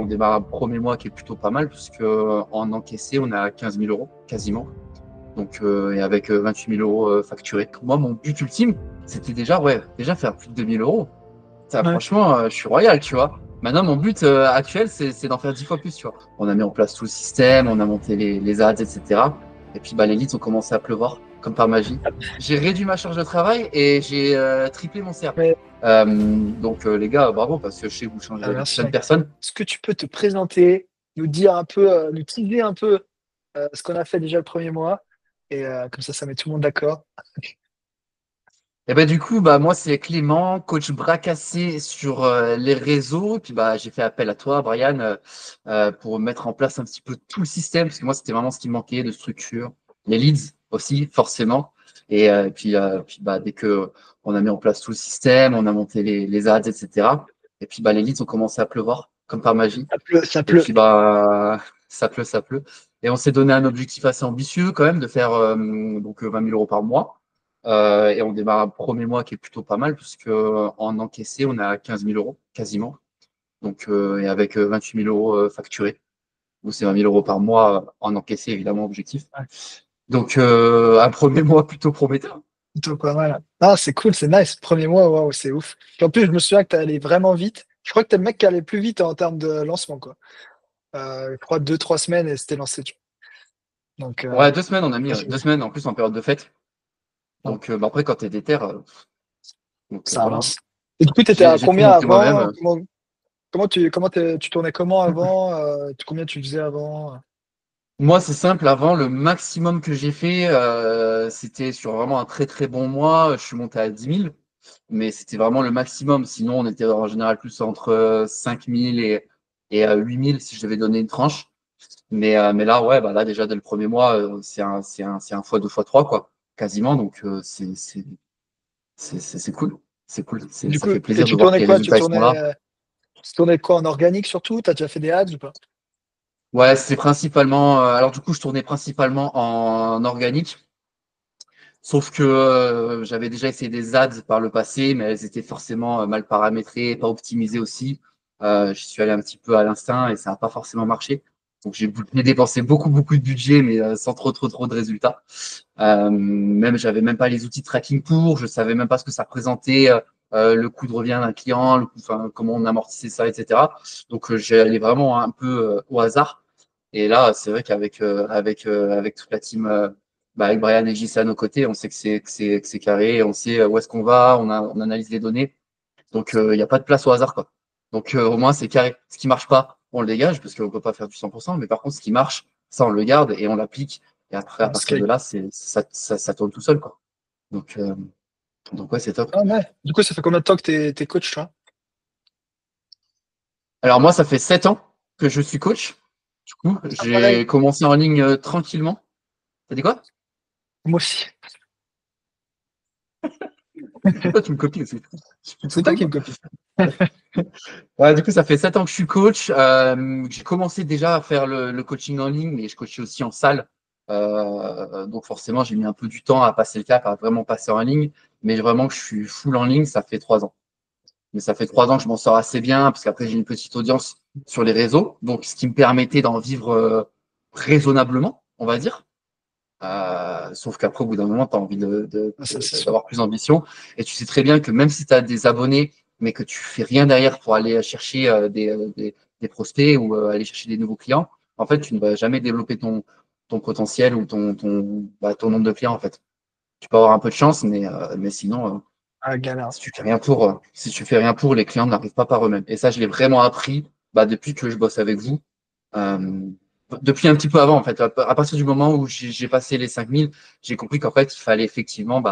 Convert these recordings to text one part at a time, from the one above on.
on démarre un premier mois qui est plutôt pas mal, puisque en encaissé, on est à 15 000 euros quasiment. Donc, et avec 28 000 euros facturés. Moi, mon but ultime, c'était déjà faire plus de 2 000 euros. Ça, Ouais. franchement, je suis royal, tu vois. Maintenant, mon but actuel, c'est d'en faire 10 fois plus, tu vois. On a mis en place tout le système, on a monté les ads, etc. Et puis, bah, les leads ont commencé à pleuvoir, comme par magie. J'ai réduit ma charge de travail et j'ai triplé mon CA. Mais, Donc, les gars, bravo, parce que je sais que vous changez la vie de merci, plein de mec. personnes. Est-ce que tu peux te présenter, nous dire un peu, nous teaser un peu ce qu'on a fait déjà le premier mois? Et comme ça met tout le monde d'accord. Et ben du coup, bah moi c'est Clément, coach bras cassé sur les réseaux. Puis bah j'ai fait appel à toi, Brian, pour mettre en place un petit peu tout le système, parce que moi c'était vraiment ce qui me manquait de structure, les leads aussi forcément. Et puis bah dès que on a mis en place tout le système, on a monté les ads, etc. Et puis bah les leads ont commencé à pleuvoir comme par magie. Ça pleut, ça Et pleut. puis bah ça pleut, ça pleut. Et on s'est donné un objectif assez ambitieux quand même de faire 20 000 euros par mois. Et on démarre un premier mois qui est plutôt pas mal, puisque en encaissé, on est à 15 000 euros quasiment. Donc, et avec 28 000 euros facturés. Donc, c'est 20 000 euros par mois en encaissé, évidemment, objectif. Ouais, Donc, un premier mois plutôt prometteur. plutôt pas mal. Ah, c'est cool, c'est nice. Premier mois, waouh, c'est ouf. Puis en plus, je me souviens que tu allé vraiment vite. Je crois que t'es le mec qui allait plus vite en termes de lancement, quoi. Je crois 2, 3 semaines et c'était lancé, tu vois. Donc, Ouais, 2 semaines, on a mis c'est 2 semaines en plus en période de fête. bon, Donc, bah, après, quand t'es déter, ça voilà. avance. Et du coup, tu étais à J'ai tout combien monté avant? moi-même. Tu tournais comment avant? Combien tu faisais avant? Moi, c'est simple. Avant, le maximum que j'ai fait, c'était sur vraiment un très très bon mois. Je suis monté à 10 000, mais c'était vraiment le maximum. Sinon, on était en général plus entre 5 000 et 8 000 si je devais donner une tranche. Mais là, ouais, bah là déjà dès le premier mois, c'est un fois deux fois trois quoi, quasiment. Donc c'est cool, c'est cool. Du Ça coup, fait et plaisir de tu voir que tournais les quoi? résultats ils sont là. Tu tournais quoi en organique surtout? T'as déjà fait des ads ou pas? Ouais, c'est principalement. Alors du coup, je tournais principalement en organique. Sauf que j'avais déjà essayé des ads par le passé, mais elles étaient forcément mal paramétrées, pas optimisées aussi. J'y suis allé un petit peu à l'instinct et ça n'a pas forcément marché. Donc j'ai dépensé beaucoup de budget, mais sans trop de résultats. Même j'avais même pas les outils de tracking pour, je savais même pas ce que ça représentait, le coût de revient d'un client, enfin, comment on amortissait ça, etc. Donc j'ai allé vraiment un peu au hasard. Et là, c'est vrai avec toute la team, bah, avec Brian et JC à nos côtés, on sait que c'est carré, on sait où est-ce qu'on va, on analyse les données. Donc, il n'y a pas de place au hasard, quoi. Donc, au moins, c'est carré. Ce qui marche pas, on le dégage parce qu'on ne peut pas faire du 100%. Mais par contre, ce qui marche, ça, on le garde et on l'applique. Et après, à En partir de scale. là, ça tourne tout seul, quoi. Donc, ouais, c'est top. Ah ouais. Du coup, ça fait combien de temps que t'es coach, toi? Alors, moi, ça fait 7 ans que je suis coach. Du coup, Ah, pareil. j'ai commencé en ligne tranquillement. T'as dit quoi? Moi aussi. Toi, tu me copies aussi. Je suis tout C'est toi comme qui moi. me copie. Ouais, du coup, ça fait 7 ans que je suis coach. J'ai commencé déjà à faire le coaching en ligne, mais je coachais aussi en salle. Donc forcément, j'ai mis un peu du temps à passer le cap, à vraiment passer en ligne. Mais vraiment que je suis full en ligne, ça fait 3 ans. Mais ça fait 3 ans que je m'en sors assez bien, parce qu'après, j'ai une petite audience sur les réseaux. Donc, ce qui me permettait d'en vivre raisonnablement, on va dire. Sauf qu'après, au bout d'un moment, tu as envie Ah, ça, c'est sûr. d'avoir plus d'ambition. Et tu sais très bien que même si tu as des abonnés, mais que tu fais rien derrière pour aller chercher des prospects ou aller chercher des nouveaux clients, en fait, tu ne vas jamais développer ton potentiel ou ton nombre de clients, en fait. Tu peux avoir un peu de chance, mais sinon, Ah, galère. si tu fais rien pour, les clients n'arrivent pas par eux-mêmes. Et ça, je l'ai vraiment appris depuis que je bosse avec vous. Euh, Depuis un petit peu avant, en fait. À partir du moment où j'ai passé les 5 000, j'ai compris qu'en fait, il fallait effectivement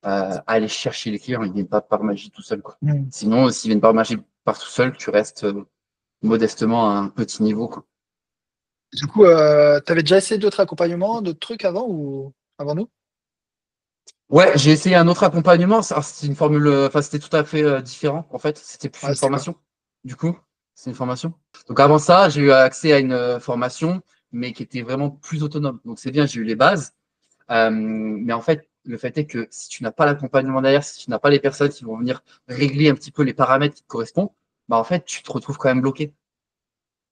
aller chercher les clients. Ils ne viennent pas par magie tout seul, quoi. Hmm. Sinon, s'ils viennent par magie par tout seul, tu restes modestement à un petit niveau, quoi. Du coup, t'avais déjà essayé d'autres accompagnements, d'autres trucs avant nous? Ouais, j'ai essayé un autre accompagnement. C'était une formule, enfin, c'était tout à fait différent, en fait. C'était plus Ouais, une c'était quoi? formation. Du coup, c'est une formation. Donc avant ça, j'ai eu accès à une formation, mais qui était vraiment plus autonome. Donc c'est bien, j'ai eu les bases. Mais en fait, le fait est que si tu n'as pas l'accompagnement derrière, si tu n'as pas les personnes qui vont venir régler un petit peu les paramètres qui te correspondent, bah en fait, tu te retrouves quand même bloqué.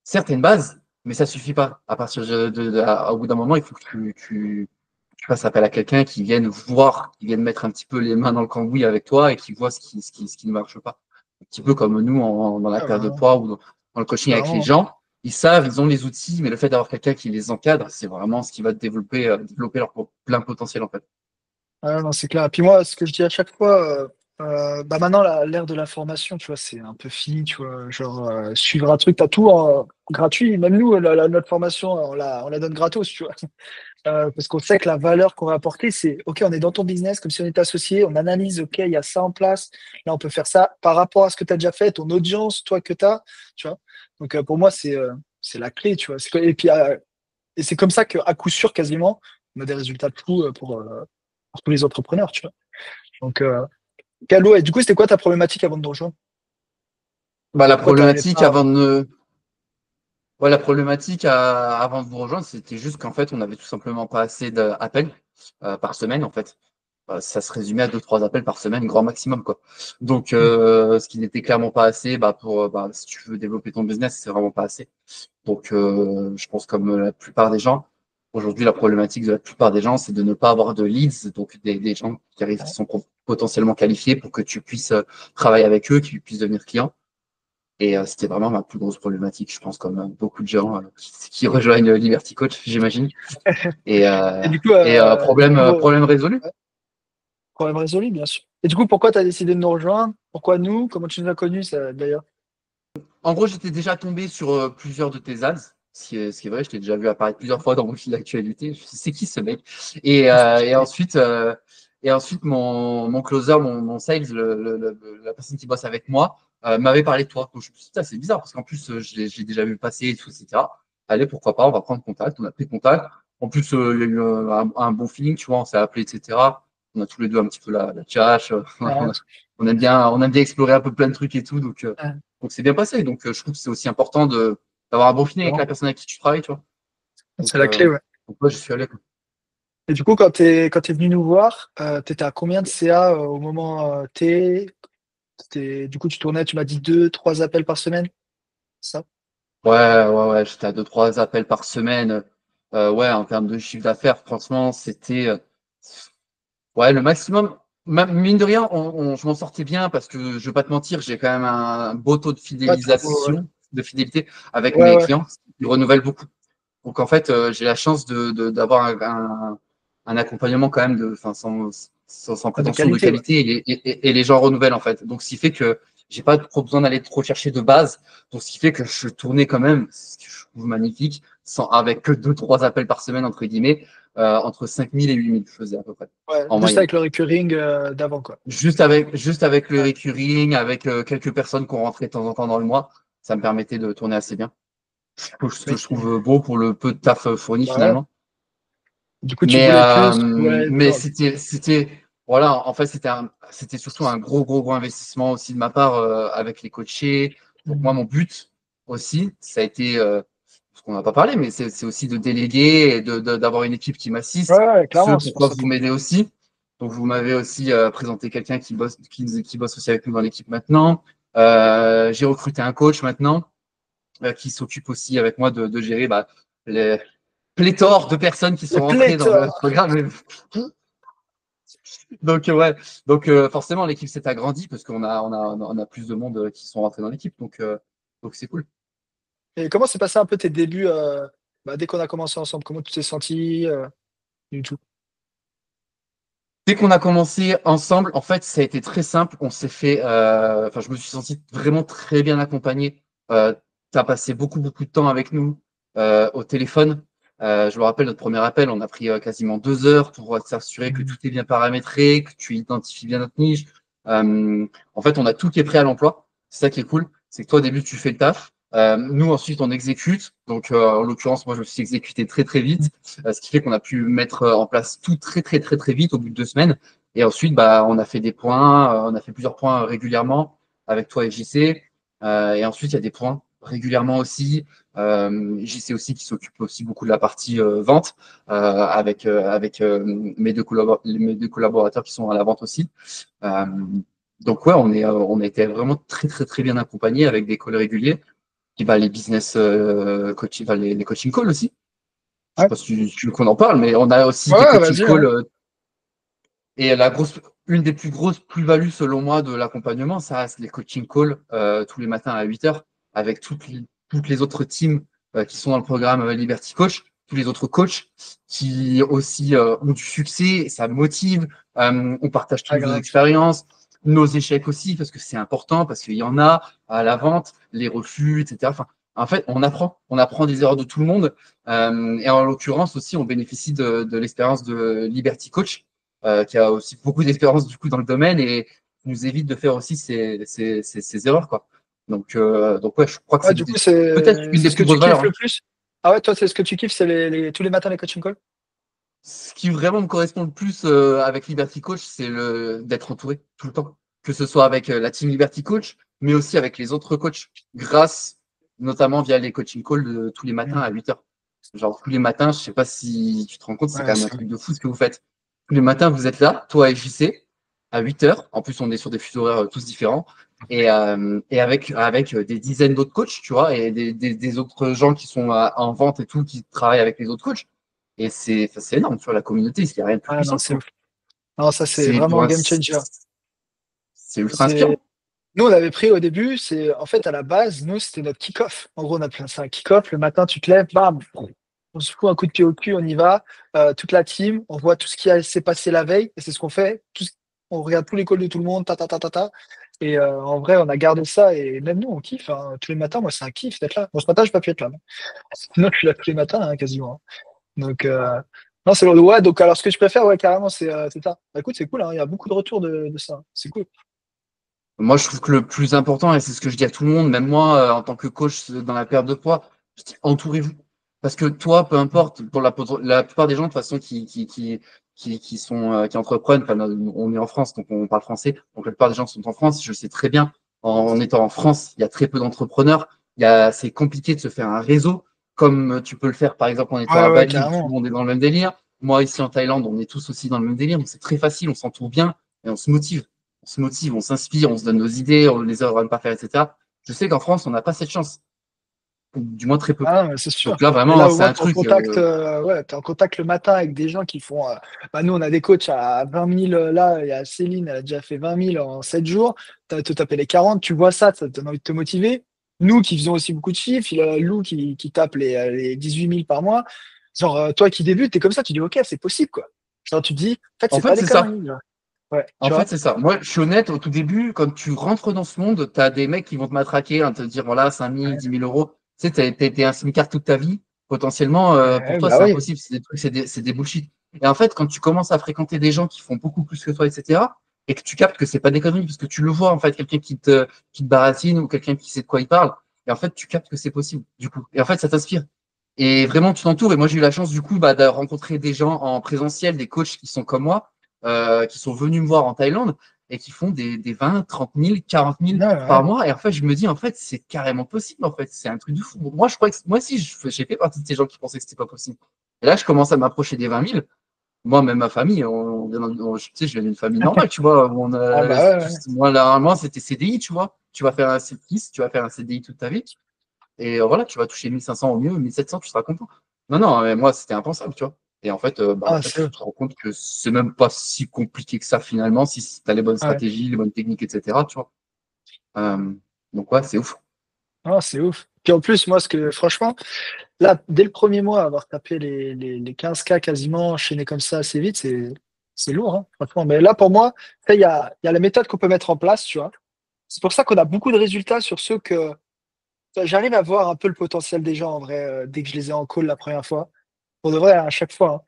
certes, t'as une base, mais ça suffit pas. À partir au bout d'un moment, il faut que tu fasses appel à quelqu'un qui vienne voir, qui vienne mettre un petit peu les mains dans le cambouis avec toi et qui voit ce qui ne marche pas. Un petit peu comme nous dans la Ah, perte de vraiment, poids ou dans le coaching avec les vraiment. gens. Ils savent, ils ont les outils, mais le fait d'avoir quelqu'un qui les encadre, c'est vraiment ce qui va développer leur plein potentiel, en fait. Ah, non, c'est clair. Et puis moi, ce que je dis à chaque fois, bah maintenant, l'ère de l'information, tu vois, c'est un peu fini, tu vois. Genre, suivre un truc, t'as tout gratuit. Même nous, notre formation, on la donne gratos, tu vois. Parce qu'on sait que la valeur qu'on va apporter, c'est, OK, on est dans ton business, comme si on était associé, on analyse, OK, il y a ça en place, là, on peut faire ça par rapport à ce que tu as déjà fait, ton audience, toi, que tu as, tu vois. Donc, pour moi, c'est la clé, tu vois. Et c'est comme ça qu'à coup sûr, quasiment, on a des résultats de fou pour tous les entrepreneurs, tu vois. Donc, Calo, et du coup, c'était quoi ta problématique avant de nous rejoindre? Bah, la Pourquoi tu n'arrivais problématique pas? avant de vous rejoindre, c'était juste qu'en fait, on avait tout simplement pas assez d'appels par semaine, en fait. Ça se résumait à deux, trois appels par semaine, grand maximum, quoi. Donc, ce qui n'était clairement pas assez, si tu veux développer ton business, c'est vraiment pas assez. Donc, je pense comme la plupart des gens, aujourd'hui, la problématique de la plupart des gens, c'est de ne pas avoir de leads, donc des gens qui arrivent, qui sont potentiellement qualifiés pour que tu puisses travailler avec eux, qu'ils puissent devenir clients. Et c'était vraiment ma plus grosse problématique, je pense, comme beaucoup de gens qui rejoignent Liberty Coach, j'imagine. Et, Et euh, du coup, problème résolu. problème résolu, bien sûr. Et du coup, pourquoi tu as décidé de nous rejoindre? Pourquoi nous? Comment tu nous as connus, ça, d'ailleurs? En gros, j'étais déjà tombé sur plusieurs de tes ads. Ce qui est vrai, je t'ai déjà vu apparaître plusieurs fois dans mon fil d'actualité. Je sais, c'est qui ce mec? Et, euh, et ensuite, euh, et ensuite mon closer, mon sales, la personne qui bosse avec moi, m'avait parlé de toi. Donc je me suis dit, c'est bizarre parce qu'en plus, je l'ai déjà vu passer et tout, etc. Allez, pourquoi pas, on va prendre contact. On a pris contact. En plus, il y a eu un bon feeling, tu vois, on s'est appelé, etc. On a tous les deux un petit peu la tchatche. Ouais, On aime bien explorer un peu plein de trucs et tout. ouais, Donc c'est bien passé. Donc je trouve que c'est aussi important d'avoir un bon feeling avec la vraiment. personne avec qui tu travailles, tu vois. C'est Donc, la clé, euh, ouais. donc moi, je suis allé, quoi. Et du coup, quand t'es venu nous voir, t'étais à combien de CA au moment T? Du coup, tu tournais, tu m'as dit deux, trois appels par semaine, c'est ça? Ouais, ouais, ouais. J'étais à deux, trois appels par semaine. Ouais, en termes de chiffre d'affaires, franchement, c'était ouais, le maximum. Mine de rien, je m'en sortais bien parce que je vais pas te mentir, j'ai quand même un beau taux Ouais, trop, ouais. de fidélité avec Ouais, mes ouais. clients. Ils renouvellent beaucoup. Donc en fait, j'ai la chance d'avoir un accompagnement quand même enfin, sans Ah, de prétention de qualité, ouais. qualité et les gens renouvellent en fait. Donc ce qui fait que j'ai pas trop besoin d'aller trop chercher de base. Donc ce qui fait que je tournais quand même, ce que je trouve magnifique, avec que deux, trois appels par semaine entre guillemets, entre 5 000 et 8 000 je faisais à peu près Ouais, en juste moyenne. avec le recurring d'avant, quoi. Juste avec le Ouais, recurring, avec quelques personnes qui ont rentré de temps en temps dans le mois, ça me permettait de tourner assez bien. Ce que mais, je trouve beau pour le peu de taf fourni bah ouais. finalement. Du coup, tu Mais, voulais euh, plus, tu voulais mais durable. voilà, en fait, c'était surtout un gros, gros, gros investissement aussi de ma part avec les coachés. Donc, moi, Mhm. mon but aussi, ça a été, parce qu'on n'a pas parlé, mais c'est aussi de déléguer et d'avoir une équipe qui Ouais, m'assiste. ouais, Ce clairement, c'est pour pourquoi ça vous que. m'aidez aussi. Donc, vous m'avez aussi présenté quelqu'un qui bosse aussi avec nous dans l'équipe maintenant. J'ai recruté un coach maintenant qui s'occupe aussi avec moi de gérer les pléthore de personnes qui Le sont rentrées dans le pléthore! programme. Donc, ouais, forcément, l'équipe s'est agrandie parce qu'on a plus de monde qui sont rentrés dans l'équipe. Donc c'est cool. Et comment s'est passé un peu tes débuts dès qu'on a commencé ensemble? Comment tu t'es senti du tout? Dès qu'on a commencé ensemble, en fait, ça a été très simple. On s'est fait, enfin, je me suis senti vraiment très bien accompagné. Tu as passé beaucoup, beaucoup de temps avec nous au téléphone. Je me rappelle notre premier appel, on a pris quasiment 2 heures pour s'assurer que tout Mhm. est bien paramétré, que tu identifies bien notre niche. En fait, on a tout qui est prêt à l'emploi. C'est ça qui est cool. C'est que toi, au début, tu fais le taf. Nous, ensuite, on exécute. Donc, en l'occurrence, moi, je me suis exécuté très, très vite, ce qui fait qu'on a pu mettre en place tout très, très, très, très vite au bout de 2 semaines. Et ensuite, on a fait des points, on a fait plusieurs points régulièrement avec toi et JC. Et ensuite, il y a des points régulièrement aussi. JC aussi qui s'occupe aussi beaucoup de la partie vente avec mes deux collaborateurs qui sont à la vente aussi. Euh, donc ouais, on a été vraiment très très très bien accompagnés avec des calls réguliers. Puis bah, les business coaching, bah, les coaching calls aussi. Je sais Ouais, pas si tu veux qu'on en parle, mais on a aussi des ouais, coaching vas-y, hein. calls. Et une des plus grosses plus-values selon moi de l'accompagnement, ça reste les coaching calls tous les matins à 8 heures avec toutes les autres teams qui sont dans le programme Liberty Coach, tous les autres coachs qui aussi ont du succès, ça motive, on partage Ah, toutes nos grave. expériences, nos échecs aussi, parce que c'est important, parce qu'il y en a à la vente, les refus, etc. Enfin, en fait, on apprend des erreurs de tout le monde. Et en l'occurrence aussi, on bénéficie de l'expérience de Liberty Coach qui a aussi beaucoup d'expérience du coup dans le domaine et nous évite de faire aussi ces erreurs quoi. Donc ouais, je crois que Ouais, c'est du coup, peut-être une c'est des ce que plus tu grosses valeurs. kiffes le Hein. plus? Ah ouais, toi, c'est ce que tu kiffes, c'est tous les matins les coaching calls? Ce qui vraiment me correspond le plus avec Liberty Coach, c'est le d'être entouré tout le temps, que ce soit avec la team Liberty Coach, mais aussi avec les autres coachs, grâce notamment via les coaching calls de tous les matins Hmm. à 8 heures. Genre tous les matins, je sais pas si tu te rends compte, c'est Ouais, quand même un c'est truc de fou ce que vous faites. Tous les matins, vous êtes là, toi et JC, à 8 heures. En plus, on est sur des fuseaux horaires tous différents. Et avec des dizaines d'autres coachs, tu vois, et des autres gens qui sont en vente et tout, qui travaillent avec les autres coachs. Et c'est énorme, tu vois, la communauté, il n'y a rien de plus ah non, puissant, c'est quoi. ouf. Non, ça, c'est C'est vraiment un ouais, game changer. c'est ultra C'est inspirant. Nous, on avait pris au début, c'est en fait à la base, nous, c'était notre kick-off. En gros, on appelait ça un kick-off. Le matin, tu te lèves, bam, on se fout un coup de pied au cul, on y va. Toute la team, on voit tout ce s'est passé la veille, et c'est ce qu'on fait. On regarde tous les calls de tout le monde, ta ta ta ta ta. Et en vrai, on a gardé ça, et même nous, on kiffe. Hein. Tous les matins, moi, c'est un kiff d'être là. Bon, ce matin, je n'ai pas pu être là. Sinon, je suis là tous les matins, hein, quasiment. Hein. Donc, non, c'est ouais. Donc, alors, ce que je préfère, ouais, carrément, c'est ça. Bah, écoute, c'est cool. Hein. Il y a beaucoup de retours de ça. C'est cool. Moi, je trouve que le plus important, et c'est ce que je dis à tout le monde, même moi, en tant que coach dans la perte de poids, je dis entourez-vous. Parce que toi, peu importe, pour la plupart des gens, de toute façon, qui entreprennent, enfin, on est en France, donc on parle français, donc la plupart des gens sont en France, je sais très bien, en étant en France, il y a très peu d'entrepreneurs, c'est compliqué de se faire un réseau, comme tu peux le faire, par exemple, en étant Ouais, à ouais, Bali, où tout le carrément. monde est dans le même délire. Moi, ici en Thaïlande, on est tous aussi dans le même délire, donc c'est très facile, on s'entoure bien et on s'inspire, on se donne nos idées, on les erreurs à ne pas faire, etc. Je sais qu'en France, on n'a pas cette chance, du moins très peu. Ah, mais c'est Donc sûr. là, Et vraiment, là, au c'est moins, un tu es en truc. contact, ouais, t'es en contact le matin avec des gens qui font. Bah, nous, on a des coachs à 20 000. Là, il y a Céline, elle a déjà fait 20 000 en 7 jours. Tu as te taper les 40, tu vois ça, ça te donne envie de te motiver. Nous qui faisons aussi beaucoup de chiffres, il y a Lou qui tape les 18 000 par mois. Genre, toi qui débutes, t'es comme ça, tu dis, OK, c'est possible, quoi. Genre, tu te dis, en fait, En c'est pas fait, des c'est ça. conneries. Genre. Ouais, En tu fait, vois? c'est ça. Moi, je suis honnête, au tout début, quand tu rentres dans ce monde, tu as des mecs qui vont te matraquer, hein, te dire, voilà, 5 000, Ouais, 10 000 euros. Tu sais, t'es un SIM-card toute ta vie. Potentiellement, pour ouais, toi, bah c'est oui. impossible. C'est des trucs, c'est des bullshit. Et en fait, quand tu commences à fréquenter des gens qui font beaucoup plus que toi, etc., et que tu captes que c'est pas des conneries, parce que tu le vois, en fait, quelqu'un qui te baratine ou quelqu'un qui sait de quoi il parle, et en fait, tu captes que c'est possible, du coup. Et en fait, ça t'inspire. Et vraiment, tu t'entoures. Et moi, j'ai eu la chance, du coup, bah, de rencontrer des gens en présentiel, des coachs qui sont comme moi, qui sont venus me voir en Thaïlande et qui font des 20, 30 000, 40 000 Ouais, par ouais. mois. Et en fait, je me dis, en fait, c'est carrément possible. En fait, c'est un truc de fou. Moi, je crois que moi aussi, j'ai fait partie de ces gens qui pensaient que c'était pas possible. Et là, je commence à m'approcher des 20 000. Moi, même ma famille, tu sais, je viens d'une famille normale, tu vois. Où Ah, bah ouais, ouais. moi, normalement, c'était CDI, tu vois. Tu vas faire un CDI, tu vas faire un CDI toute ta vie. Et voilà, tu vas toucher 1500 au mieux, 1700, tu seras content. Non, non, mais moi, c'était impensable, tu vois. Et en Ah, fait, c'est tu te rends compte que c'est même pas si compliqué que ça finalement, si tu as les bonnes ouais. stratégies, les bonnes techniques, etc. Tu vois. Euh, donc, ouais, c'est ouf. Ah, c'est ouf. Puis en plus, moi, franchement, là, dès le premier mois, avoir tapé les 15K quasiment, enchaîné comme ça assez vite, c'est lourd, hein, franchement. Mais là, pour moi, il y a la méthode qu'on peut mettre en place, tu vois. C'est pour ça qu'on a beaucoup de résultats sur ceux que j'arrive à voir un peu le potentiel des gens, en vrai, dès que je les ai en call la première fois. Pour de vrai, à chaque fois. Hein.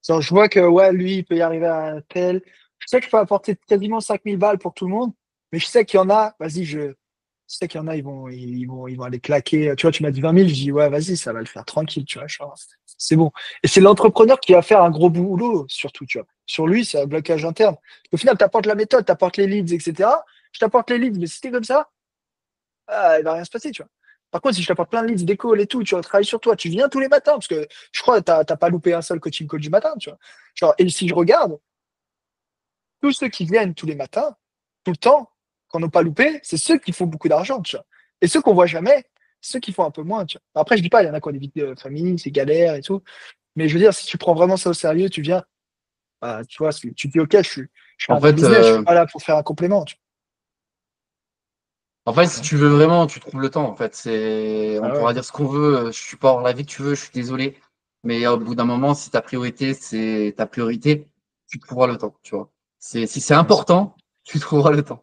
Genre, je vois que, ouais, lui, il peut y arriver à un tel. Je sais que je peux apporter quasiment 5 000 balles pour tout le monde, mais je sais qu'il y en a, vas-y, je sais qu'il y en a, ils vont aller claquer. Tu vois, tu m'as dit 20 000, je dis, ouais, vas-y, ça va le faire tranquille, tu vois. Genre, c'est bon. Et c'est l'entrepreneur qui va faire un gros boulot, surtout, tu vois. Sur lui, c'est un blocage interne. Au final, tu apportes la méthode, tu apportes les leads, etc. Je t'apporte les leads, mais si t'es comme ça, il va rien se passer, tu vois. Par contre, si je t'apporte plein de leads, des calls et tout, tu vas travailler sur toi, tu viens tous les matins, parce que je crois que t'as pas loupé un seul coaching call du matin, tu vois. Genre, et si je regarde, tous ceux qui viennent tous les matins, tout le temps, qu'on n'a pas loupé, c'est ceux qui font beaucoup d'argent, tu vois. Et ceux qu'on voit jamais, ceux qui font un peu moins, tu vois. Après, je dis pas, il y en a qui ont des vies de famille, c'est galère et tout. Mais je veux dire, si tu prends vraiment ça au sérieux, tu viens, bah, tu vois, tu te dis, OK, je fais En un vrai fait, business, je suis pas là pour faire un complément, tu si tu veux vraiment, tu trouves le temps. En fait, on vois. Ah pourra ouais. dire ce qu'on veut. Je suis pas hors la vie que tu veux. Je suis désolé, mais au bout d'un moment, si ta priorité c'est ta priorité, tu trouveras le temps. Tu vois. Si c'est Ouais, important, tu trouveras le temps.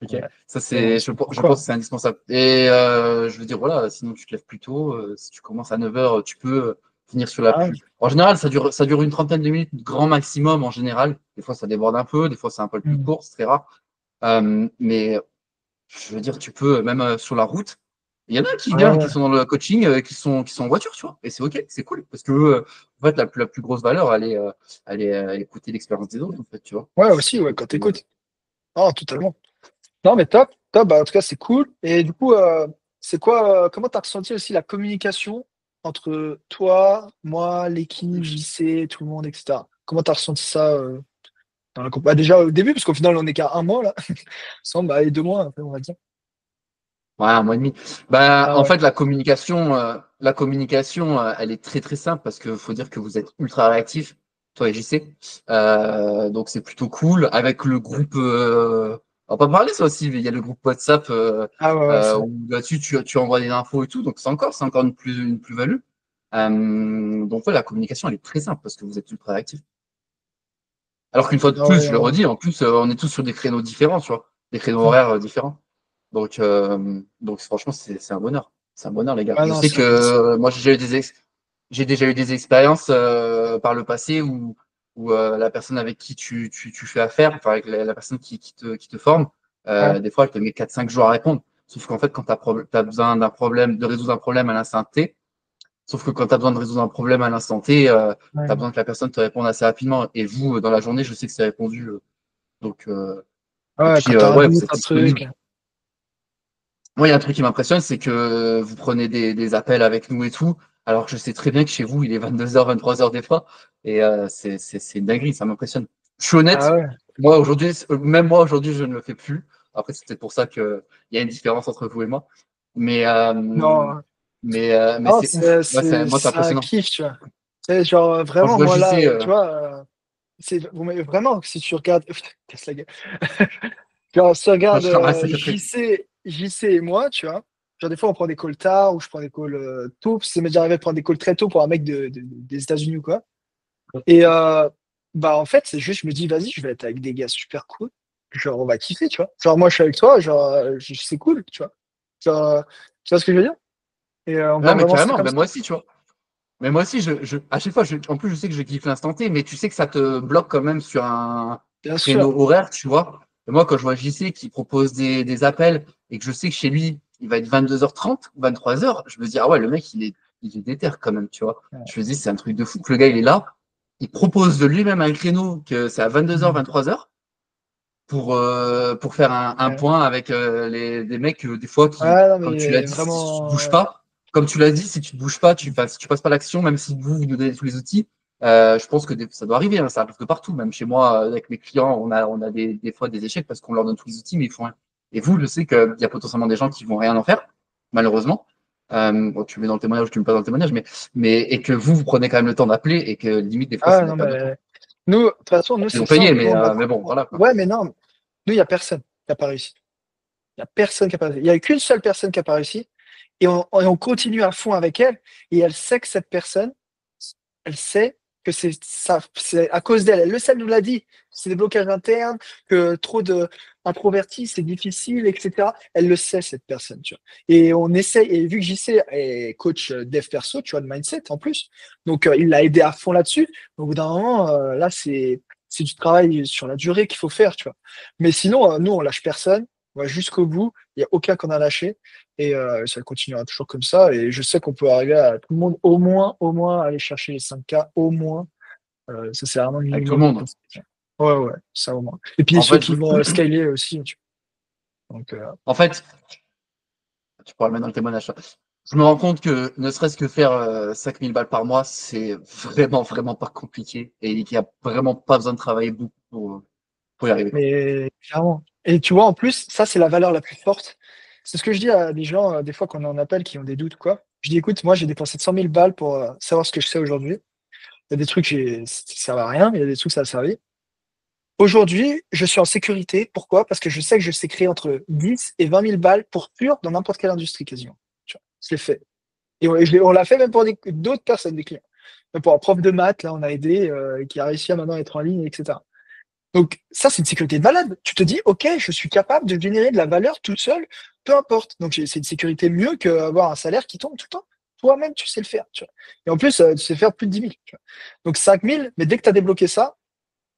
Ok. ouais. Ça Mais bon, je pense pourquoi? que c'est indispensable. Et je veux dire voilà, sinon tu te lèves plus tôt. Si tu commences à 9 heures, tu peux finir sur la Ah ouais. plus. En général, ça dure une trentaine de minutes, grand maximum en général. Des fois, ça déborde un peu. Des fois, c'est un peu plus Hmm. court. C'est très rare. Mais je veux dire, tu peux, même sur la route, il y en a qui Ouais, viennent, ouais. qui sont dans le coaching, qui sont en voiture, tu vois. Et c'est OK, c'est cool. Parce que, en fait, la plus grosse valeur, elle est écouter l'expérience des autres, en fait, tu vois. Ouais, aussi, ouais, Donc, quand t'écoutes. Ah, totalement. Non, mais top, top, bah, en tout cas, c'est cool. Et du coup, c'est quoi, comment t'as ressenti aussi la communication entre toi, moi, l'équipe, JC, tout le monde, etc. Comment t'as ressenti ça dans la bah, déjà au début, parce qu'au final, on est qu'à un mois, là. Sans, bah, et 2 mois, un peu, on va dire. ouais, un mois et demi. Bah, Ah en ouais. fait, la communication, elle est très, très simple parce que faut dire que vous êtes ultra réactifs, toi et JC. Donc, c'est plutôt cool. Avec le groupe, on va pas parler ça aussi, mais il y a le groupe WhatsApp Ah ouais, ouais, ça. où là-dessus, tu envoies des infos et tout. Donc, c'est encore une plus-value. Donc, ouais, la communication, elle est très simple parce que vous êtes ultra réactifs. Alors qu'une fois de Ah plus, ouais, je le non. redis, en plus, on est tous sur des créneaux différents, tu vois, des créneaux Hmm. horaires différents. Donc franchement, c'est un bonheur. C'est un bonheur, les gars. Ah Je non, sais que moi, j'ai déjà eu des expériences par le passé où la personne avec qui tu fais affaire, enfin avec la personne qui te forme, ouais, des fois, elle te met 4-5 jours à répondre. Sauf qu'en fait, quand tu as besoin de résoudre un problème à l'instant T, sauf que quand tu as besoin de résoudre un problème à l'instant T, tu as ouais. besoin que la personne te réponde assez rapidement. Et vous, dans la journée, je sais que c'est répondu. Et Ouais, quand puis, t'as un ouais, vous doute, êtes un truc. disponible. Moi, il y a un truc qui m'impressionne, c'est que vous prenez des appels avec nous et tout, alors que je sais très bien que chez vous, il est 22 h, 23 h des fois. Et c'est une dinguerie, ça m'impressionne. Je suis Ah honnête, ouais. même moi, aujourd'hui, je ne le fais plus. Après, c'est peut-être pour ça qu'il y a une différence entre vous et moi. Mais, Non, mais non, c'est ouf. Moi, c'est c'est un impressionnant. kiff, tu vois. C'est genre, Quand je vraiment, vois moi, là, JC, tu vois, c'est mais vraiment, si tu regardes, casse la gueule. Genre, si tu regardes c'est après. JC et moi, tu vois, genre, des fois, on prend des calls tard ou je prends des calls tôt. Ça m'est déjà arrivé de prendre des calls très tôt pour un mec des États-Unis ou quoi. Et bah, en fait, c'est juste, je me dis, vas-y, je vais être avec des gars super cool. Genre, on va kiffer, tu vois. Genre, moi, je suis avec toi, genre, c'est cool, tu vois. Genre, tu vois ce que je veux dire? Et on va Ouais, mais vraiment ça carrément, comme ben ça. moi aussi, tu vois. Mais moi aussi, à chaque fois, en plus, je sais que je kiffe l'instant T, mais tu sais que ça te bloque quand même sur un Bien sûr. créneau horaire, tu vois. Et moi, quand je vois JC qui propose des appels et que je sais que chez lui, il va être 22h30, 23 h, je me dis, ah ouais, le mec, il est déter quand même, tu vois. Ouais. Je me dis, c'est un truc de fou que le gars, il est là, il propose de lui-même un créneau que c'est à 22 h, Mm. 23 h pour faire un Ouais. point avec des mecs, des fois, qui, Ouais, non, comme tu l'as mais dit, si tu ne bouges vraiment, pas, comme tu l'as dit, si tu ne bouges pas, tu passes pas l'action, même si vous nous donnez tous les outils. Je pense que ça doit arriver, hein, ça arrive de partout. Même chez moi, avec mes clients, on a des fois des échecs parce qu'on leur donne tous les outils, mais ils font rien. Et vous, je sais qu'il y a potentiellement des gens qui vont rien en faire, malheureusement. Bon, tu le mets dans le témoignage ou tu le mets pas dans le témoignage, mais et que vous prenez quand même le temps d'appeler et que limite, des fois, c'est ah de la non, perte de temps. mais nous, de toute façon, nous, Ils ont c'est payé, simple. Nous, mais bon, voilà, quoi. ouais, mais non, nous, il n'y a personne qui n'a pas réussi. Il n'y a personne qui n'a pas réussi. Il n'y a qu'une seule personne qui n'a pas réussi. Et on continue à fond avec elle. Et elle sait que cette personne, elle sait que c'est ça, c'est à cause d'elle. Elle le sait, elle nous l'a dit. C'est des blocages internes, que trop de introvertis, c'est difficile, etc. Elle le sait, cette personne, tu vois. Et on essaie, et vu que JC est coach dev perso, tu vois, de mindset en plus, donc il l'a aidé à fond là-dessus. Donc, au bout d'un moment, là, c'est du travail sur la durée qu'il faut faire, tu vois. Mais sinon, nous, on lâche personne. On va jusqu'au bout. Il n'y a aucun qu'on a lâché. Et ça continuera toujours comme ça. Et je sais qu'on peut arriver à tout le monde au moins, aller chercher les 5K, au moins. Ça, c'est vraiment le Avec tout le minimum qu'on peut monde. faire. Ouais, ouais, ça au moins. Et puis En ceux fait, qui vont scaler aussi. Donc, en fait, tu pourras le mettre dans le témoignage, ça. Je me rends compte que ne serait-ce que faire 5000 balles par mois, c'est vraiment, vraiment pas compliqué et qu'il n'y a vraiment pas besoin de travailler beaucoup pour y arriver. mais clairement. Et tu vois, en plus, ça, c'est la valeur la plus forte. c'est ce que je dis à des gens, des fois qu'on est en appel, qui ont des doutes ou quoi. Je dis, écoute, moi, j'ai dépensé 100 000 balles pour savoir ce que je sais aujourd'hui. Il y a des trucs, ça ne servent à rien, mais il y a des trucs, ça a servi. Aujourd'hui, je suis en sécurité. Pourquoi? Parce que je sais que je sais créer entre 10 et 20 000 balles pour pur dans n'importe quelle industrie quasiment. Tu vois, je l'ai fait. Et on l'a fait même pour d'autres personnes, des clients. Même pour un prof de maths, là, on a aidé, qui a réussi à maintenant être en ligne, etc. Donc, ça, c'est une sécurité de malade. Tu te dis, OK, je suis capable de générer de la valeur tout seul, peu importe. Donc, c'est une sécurité mieux qu'avoir un salaire qui tombe tout le temps. Toi-même, tu sais le faire. Tu vois. Et en plus, tu sais faire plus de 10 000. Tu vois. Donc, 5 000, mais dès que tu as débloqué ça,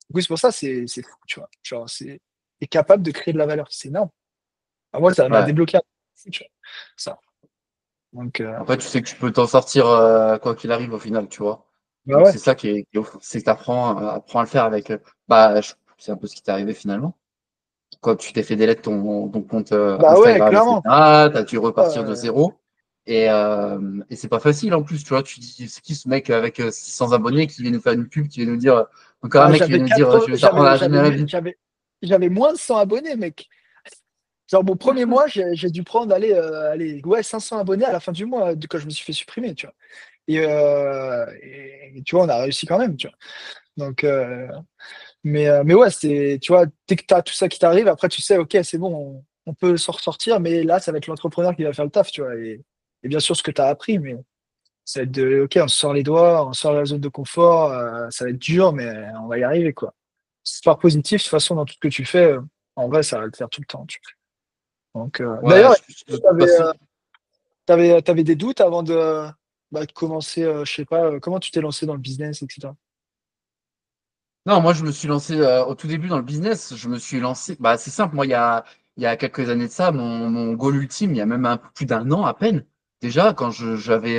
du coup, c'est pour ça, c'est fou. Tu vois. Genre, t'es capable de créer de la valeur. C'est énorme. Ah, moi, ça m'a Ouais. débloqué un peu, tu vois. Ça. Donc, En fait, tu sais que tu peux t'en sortir quoi qu'il arrive au final, tu vois. bah Donc ouais. c'est ça qui est ouf, c'est que tu apprends à le faire avec. C'est un peu ce qui t'est arrivé finalement. Quand tu t'es fait délai ton compte Bah ouais, Instagram, clairement. etc., tu as dû repartir de Euh, zéro. Et c'est pas facile en plus, tu vois. Tu dis, c'est qui ce mec avec 600 abonnés qui vient nous faire une pub, qui vient nous dire, encore un ah, mec qui vient nous dire, je vais t'apprendre à générer vite. j'avais moins de 100 abonnés, mec. Genre, mon premier mois, j'ai dû prendre, ouais, 500 abonnés à la fin du mois, quand je me suis fait supprimer, tu vois. Et tu vois, on a réussi quand même, tu vois. Donc, mais ouais, tu vois, dès que tu as tout ça qui t'arrive, après, tu sais, OK, c'est bon, on peut s'en ressortir, mais là, ça va être l'entrepreneur qui va faire le taf, tu vois. Et bien sûr, ce que tu as appris, mais ça va être OK, on se sort les doigts, on sort de la zone de confort, ça va être dur, mais on va y arriver, quoi. C'est pas positif, de toute façon, dans tout ce que tu fais, en vrai, ça va le faire tout le temps, tu vois. Donc, Ouais, d'ailleurs, de toute façon. t'avais des doutes avant de commencer, je sais pas, comment tu t'es lancé dans le business, etc. Non, moi, je me suis lancé au tout début dans le business. Je me suis lancé. Bah, c'est simple. Moi, il y a quelques années de ça, mon goal ultime, il y a même un peu plus d'un an à peine, déjà, quand j'avais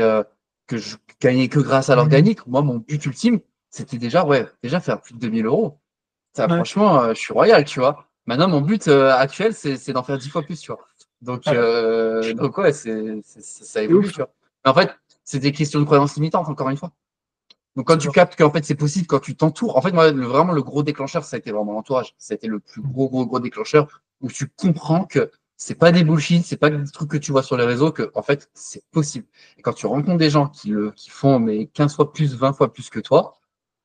que je gagnais que grâce à Mhm. l'organique, moi, mon but ultime, c'était déjà, ouais, déjà faire plus de 2000 euros. Ça, Ouais, franchement, je suis royal, tu vois. Maintenant, mon but actuel, c'est d'en faire 10 fois plus, tu vois. ouais, Donc ouais, ça c'est évolue, ouf. tu vois. Mais en fait, c'est des questions de croyances limitantes, encore une fois. Donc, quand C'est tu bon. captes qu'en fait c'est possible, quand tu t'entoures, en fait, moi, vraiment, le gros déclencheur, ça a été vraiment l'entourage. Ça a été le plus gros déclencheur où tu comprends que c'est pas des bullshit, c'est pas des trucs que tu vois sur les réseaux, que, en fait, c'est possible. Et quand tu rencontres des gens qui font, mais 15 fois plus, 20 fois plus que toi,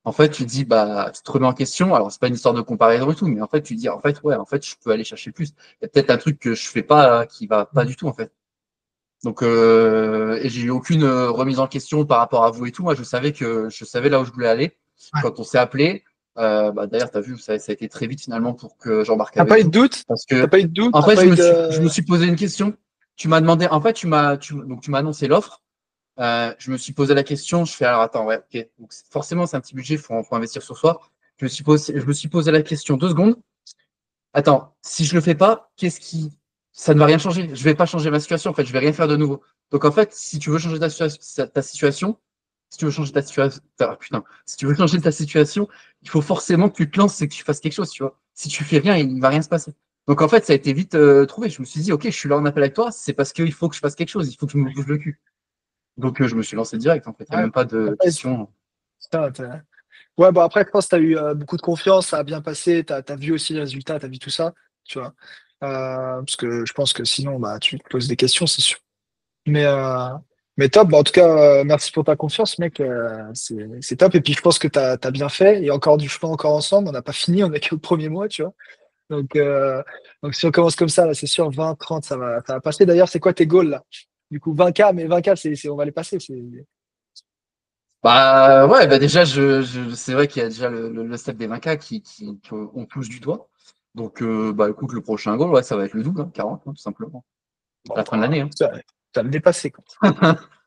en fait, tu te dis, bah, tu te remets en question. Alors, c'est pas une histoire de comparaison et tout, mais en fait, tu te dis, en fait, ouais, en fait, je peux aller chercher plus. Il y a peut-être un truc que je fais pas, qui va pas du tout, en fait. Donc, et j'ai eu aucune remise en question par rapport à vous et tout. Moi, je savais là où je voulais aller. Ouais. Quand on s'est appelé, d'ailleurs, tu as vu, ça a été très vite finalement pour que j'embarque T'as avec pas eu de vous. doute? Parce T'as que, pas eu de doute? en T'as fait, pas eu je me de... suis posé une question. Tu m'as demandé, en fait, donc tu m'as annoncé l'offre. Je me suis posé la question. Je fais, alors attends, ouais, ok. Donc, forcément, c'est un petit budget, faut investir sur soi. Je me suis posé la question 2 secondes. Attends, si je le fais pas, ça ne va rien changer. Je vais pas changer ma situation. En fait, je vais rien faire de nouveau. Donc, en fait, si tu veux changer ta situation, si tu veux changer ta situation, putain, si tu veux changer ta situation, il faut forcément que tu te lances et que tu fasses quelque chose, tu vois. Si tu fais rien, il ne va rien se passer. Donc, en fait, ça a été vite trouvé. Je me suis dit, ok, je suis là en appel avec toi, c'est parce qu'il faut que je fasse quelque chose. Il faut que je me bouge le cul. Donc, je me suis lancé direct. En fait, il n'y a Ouais, même pas t'as de pas hésité. question. Putain, ouais, bon, après, je pense que tu as eu beaucoup de confiance, ça a bien passé, tu as vu aussi les résultats, tu as vu tout ça, tu vois. Parce que je pense que sinon, bah, tu te poses des questions, c'est sûr. Mais, euh, mais top, bah, en tout cas, merci pour ta confiance, mec. C'est top. Et puis, je pense que tu as bien fait. Et encore du chemin encore ensemble. On n'a pas fini, on n'est que le premier mois, tu vois. Donc, euh, donc si on commence comme ça, là, c'est sûr, 20, 30, ça va passer. D'ailleurs, c'est quoi tes goals, là? Du coup, 20K, mais 20K, on va les passer. Bah ouais, bah déjà, c'est vrai qu'il y a déjà le step des 20K qu'on touche du doigt. Donc, bah écoute, le prochain goal, ouais, ça va être le double, hein, 40, hein, tout simplement. À Bon, la fin de l'année. Hein. ça va me dépasser, quoi.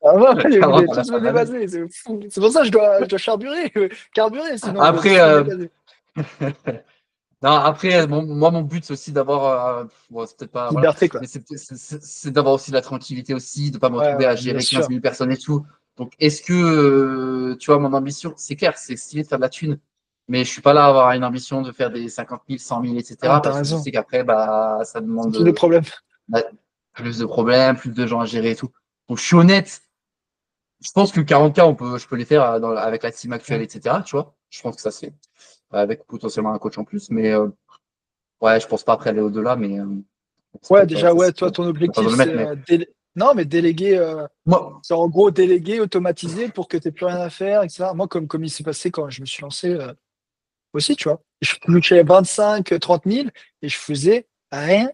Ah ouais, vous 40 allez à la tous me fin de l'année. dépasser, c'est fou. C'est pour ça que je dois carburer, carburer, sinon vous allez Après, tous me dépasser. non, après moi, mon but, c'est aussi d'avoir, bon, c'est peut-être pas, voilà, Liberté, quoi. mais c'est d'avoir aussi la tranquillité aussi, de pas me Ouais, retrouver à ouais, bien gérer 15 sûr. 000 personnes et tout. Donc, est-ce que, tu vois, mon ambition, c'est clair, c'est stylé de faire de la thune, mais je suis pas là à avoir une ambition de faire des 50 000, 100 000, Ah, etc., t'as parce que je raison. sais qu'après, bah, ça C'est demande plus de problèmes. bah, plus de problèmes, plus de gens à gérer et tout. Donc, je suis honnête, je pense que 40K, je peux les faire avec la team actuelle, Ouais. etc., tu vois. Je pense que ça se fait, avec potentiellement un coach en plus, mais ouais, je pense pas après aller au-delà, mais Ça peut Ouais, être déjà, ouais, toi, facile. ton Pas besoin objectif, de le c'est mettre, mais non, mais déléguer, moi, c'est en gros déléguer, automatiser pour que tu n'aies plus rien à faire, etc. Moi, comme il s'est passé quand je me suis lancé aussi, tu vois. Je touchais 25, 30 000 et je faisais rien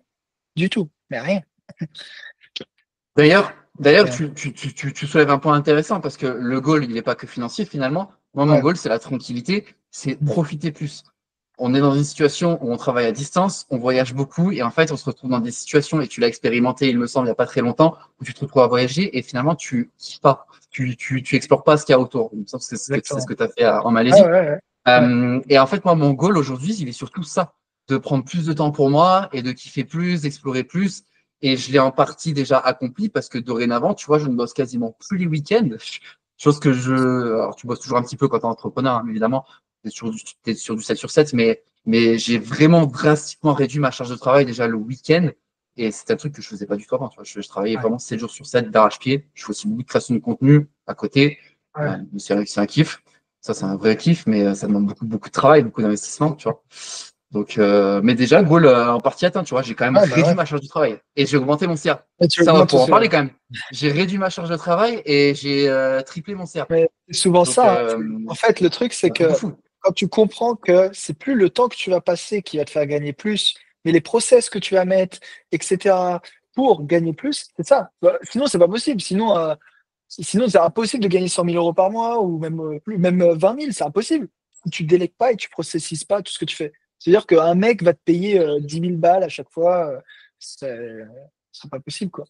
du tout. Mais rien. d'ailleurs, Rien. tu soulèves un point intéressant parce que le goal, il n'est pas que financier finalement. Moi, mon Ouais, goal, c'est la tranquillité, c'est profiter plus. On est dans une situation où on travaille à distance, on voyage beaucoup et en fait, on se retrouve dans des situations, et tu l'as expérimenté, il me semble, il n'y a pas très longtemps, où tu te retrouves à voyager et finalement, tu kiffes pas, tu explores pas ce qu'il y a autour. Il me semble que c'est ce exactement. que tu as fait en Ah Malaisie. ouais, ouais. Ouais. Et en fait, moi, mon goal aujourd'hui, il est surtout ça, de prendre plus de temps pour moi et de kiffer plus, d'explorer plus. Et je l'ai en partie déjà accompli parce que dorénavant, tu vois, je ne bosse quasiment plus les week-ends. Chose que alors tu bosses toujours un petit peu quand tu es entrepreneur, hein, évidemment. T'es sur du 7 sur 7, mais j'ai vraiment drastiquement réduit ma charge de travail déjà le week-end. Et c'est un truc que je faisais pas du tout avant. Tu vois. Je travaillais Ouais. vraiment 7 jours sur 7 d'arrache-pied. Je fais aussi beaucoup de création de contenu à côté. Ouais. C'est un kiff. Ça, c'est un vrai kiff, mais ça demande beaucoup de travail, beaucoup d'investissement, tu vois. Donc, mais déjà, goal en partie atteint, tu vois. J'ai quand même Ouais, bah réduit ouais. ma charge de travail et j'ai augmenté mon CA. Et tu Ça, augmentes pour en aussi, ouais. parler quand même. J'ai réduit ma charge de travail et j'ai triplé mon CA. Mais c'est souvent Donc, ça, hein. En fait, le truc, c'est un truc de que fou. quand tu comprends que c'est plus le temps que tu vas passer qui va te faire gagner plus, mais les process que tu vas mettre, etc., pour gagner plus, c'est ça. Bah, sinon, c'est pas possible. Sinon, c'est impossible de gagner 100 000 € par mois ou même plus, même 20 000, c'est impossible. Si tu délègues pas et tu processises pas tout ce que tu fais. C'est-à-dire qu'un mec va te payer 10 000 balles à chaque fois, c'est pas possible, quoi.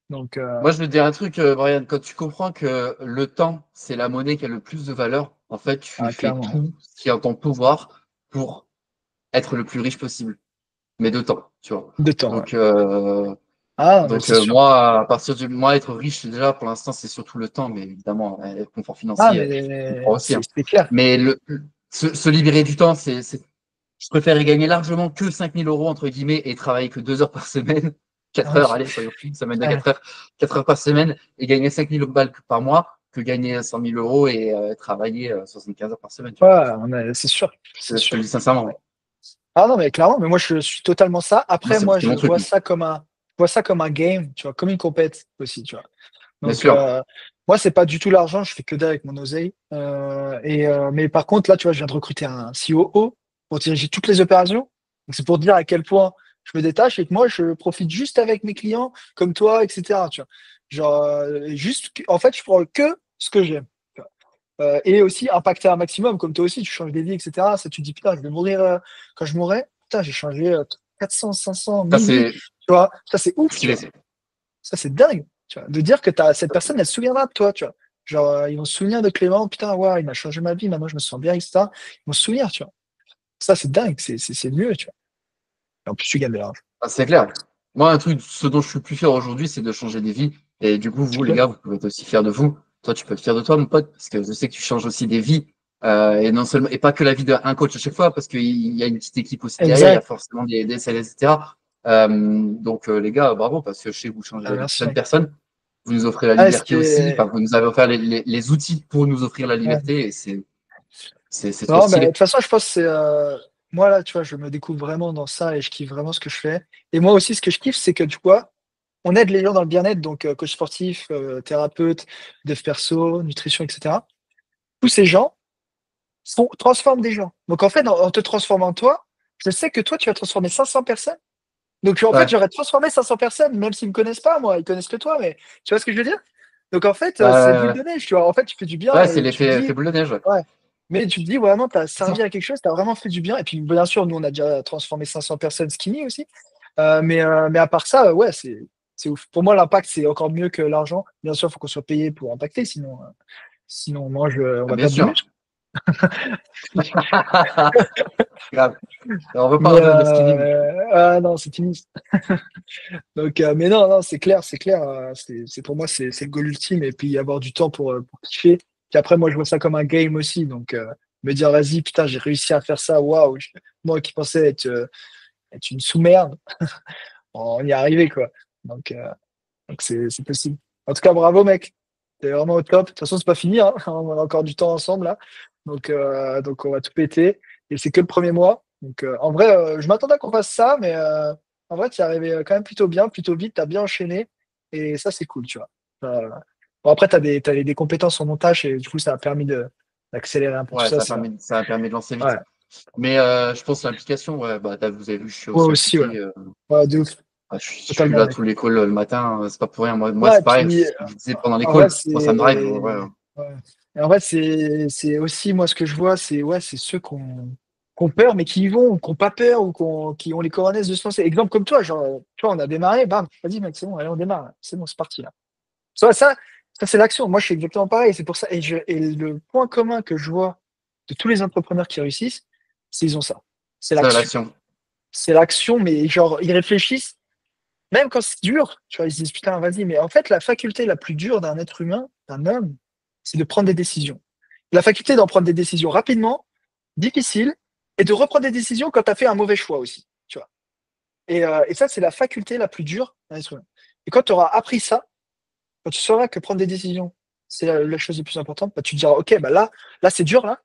Donc, Moi, je veux te dire un truc, Brian. Quand tu comprends que le temps, c'est la monnaie qui a le plus de valeur, en fait, tu fais clairement, tout ce qui est en ton pouvoir pour être le plus riche possible, mais de temps, tu vois. de temps, ouais. Donc, Ah, mais c'est sûr. moi, à partir du moi, être riche, déjà, pour l'instant, c'est surtout le temps, mais évidemment, le confort Ah, financier, je mais comprends aussi, hein. c'est clair. Mais se libérer du temps, je préfère y gagner largement que 5 000 € entre guillemets et travailler que 2 heures par semaine, Ah 4 heures, oui. allez, soyons fous, une semaine de Ouais. 4 heures, 4 heures par semaine et gagner 5 000 balles par mois que gagner 100 000 € et travailler 75 heures par semaine, tu vois. Ouais, c'est sûr, c'est Je te le sûr. dis sincèrement, ouais. Ah non, mais clairement, mais moi je suis totalement ça. Moi, Après, moi c'est je mon truc, vois moi. ça comme un game, tu vois, comme une compète aussi, tu vois. Bien Donc sûr. moi c'est pas du tout l'argent, je fais que dalle avec mon oseille. Mais par contre là, tu vois, je viens de recruter un COO pour diriger toutes les opérations. Donc c'est pour dire à quel point je me détache et que moi je profite juste avec mes clients comme toi, etc. Tu vois. Genre en fait, je prends que ce que j'aime. Et aussi impacter un maximum, comme toi aussi, tu changes des vies, etc. Ça, tu te dis, putain, je vais mourir quand je mourrai. Putain, j'ai changé 400, 500, Ça, 1000 vies. c'est Tu vois, ça, c'est ouf, tu stylé. vois. Ça, c'est dingue, tu vois. De dire que cette personne, elle se souviendra de toi, tu vois. Genre, ils vont se souvenir de Clément, putain, ouais, il m'a changé ma vie, maintenant je me sens bien, etc. Ils vont se souvenir, tu vois. Ça, c'est dingue, c'est mieux, tu vois. Et en plus, tu gagnes de l'argent. Ah, c'est clair. Moi, un truc, ce dont je suis plus fier aujourd'hui, c'est de changer des vies. Et du coup, C'est vous, les clair. gars, vous pouvez être aussi fiers de vous. Toi, tu peux être fier de toi, mon pote, parce que je sais que tu changes aussi des vies. Et non seulement, et pas que la vie d'un coach à chaque fois, parce qu'il y a une petite équipe aussi derrière, il y a Exact. forcément des sales, etc. Donc, les gars, bravo, parce que je sais que vous changez Ah, la vie de merci, plein de mec. personnes. Vous nous offrez la Ah, liberté aussi. c'était. Enfin, vous nous avez offert les outils pour nous offrir la Ouais. liberté. Et c'est trop Non, mais de toute stylé. façon, je pense que c'est. Moi, là, tu vois, je me découvre vraiment dans ça et je kiffe vraiment ce que je fais. Et moi aussi, ce que je kiffe, c'est que, tu vois, on aide les gens dans le bien-être, donc coach sportif, thérapeute, dev perso, nutrition, etc. Tous ces gens transforment des gens. Donc, en fait, en te transformant toi, je sais que toi, tu vas transformer 500 personnes. Donc, en fait, Ouais. j'aurais transformé 500 personnes, même s'ils me connaissent pas, moi, ils connaissent que toi, mais tu vois ce que je veux dire? Donc, en fait, c'est boule Euh, de neige, tu vois. En fait, tu fais du bien ouais, c'est et tu te l'effet dis, boule de neige. Ouais. ouais. Mais tu te dis, vraiment, tu as C'est servi ça. à quelque chose, tu as vraiment fait du bien. Et puis, bien sûr, nous, on a déjà transformé 500 personnes skinny aussi. Mais à part ça, ouais, c'est ouf. Pour moi, l'impact, c'est encore mieux que l'argent. Bien sûr, il faut qu'on soit payé pour impacter, sinon on mange, on Ah, va bien perdre du sûr. muscle. Grave. Alors, on Mais repart de skinny, mon pote. ah non, c'est fini. Donc, mais non, non, c'est clair, c'est clair. Pour moi, c'est le goal ultime. Et puis avoir du temps pour kiffer. Puis après, moi, je vois ça comme un game aussi. Donc, me dire, vas-y, putain, j'ai réussi à faire ça. Waouh. Moi qui pensais être une sous-merde, on y est arrivé, quoi. Donc, c'est possible. En tout cas, bravo, mec. T'es vraiment au top. De toute façon, c'est pas fini, hein. On a encore du temps ensemble, là. Donc on va tout péter. Et c'est que le premier mois. Donc, en vrai, je m'attendais à qu'on fasse ça, mais En vrai, tu es arrivé quand même plutôt bien, plutôt vite, tu as bien enchaîné. Et ça, c'est cool, tu vois. Bon, après, t'as des compétences en montage et du coup, ça a permis d'accélérer un peu tout Ouais, ça. C'est vrai. ça a permis de lancer Ouais. vite. Mais je pense que l'implication, ouais, bah, vous avez vu, je suis Ouais, aussi aussi, ouais. impliqué. Ouais, de ouf. Je suis Totalement, là mec. tous les calls le matin, c'est pas pour rien. Moi Ouais, c'est et pareil, puis, ce que je disais pendant les en vrai, calls. Moi, ça me drive. c'est. Ouais. Ouais. Et en fait, c'est aussi, moi, ce que je vois, c'est ouais, c'est ceux qui ont peur, mais qui y vont, qui n'ont pas peur, ou qui ont les coronesses de se lancer. Exemple comme toi, genre, tu vois, on a démarré, bam, vas-y, mec, c'est bon, allez, on démarre. C'est bon, c'est parti, là. Ça, c'est l'action. Moi, je suis exactement pareil. C'est pour ça. Et le point commun que je vois de tous les entrepreneurs qui réussissent, c'est ils ont ça. C'est Ça, l'action. l'action. C'est l'action, mais genre, ils réfléchissent, même quand c'est dur, tu vois, ils se disent, putain, vas-y, mais en fait, la faculté la plus dure d'un être humain, d'un homme, c'est de prendre des décisions. La faculté d'en prendre des décisions rapidement, difficiles, et de reprendre des décisions quand tu as fait un mauvais choix aussi, tu vois. Et ça, c'est la faculté la plus dure d'un être humain. Et quand tu auras appris ça, quand tu sauras que prendre des décisions, c'est la chose la plus importante, bah, tu te diras, OK, bah là, c'est dur, là.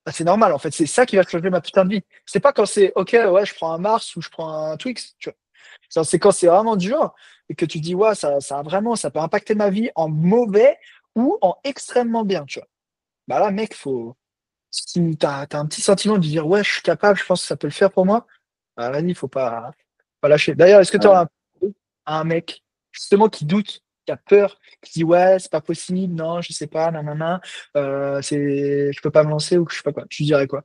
Bah, c'est normal, en fait. C'est ça qui va changer ma putain de vie. C'est pas quand c'est, OK, ouais, je prends un Mars ou je prends un Twix, tu vois. C'est quand c'est vraiment dur et que tu dis, ouais, ça a vraiment, ça peut impacter ma vie en mauvais ou en extrêmement bien, tu vois. Bah là, mec, si t'as un petit sentiment de dire, ouais, je suis capable, je pense que ça peut le faire pour moi, bah, vas-y, faut pas lâcher. D'ailleurs, est-ce que tu Ouais. auras un mec, justement, qui doute, qui a peur, qui dit, ouais, c'est pas possible, non, je sais pas, nanana, je peux pas me lancer ou que je sais pas quoi. Tu dirais quoi?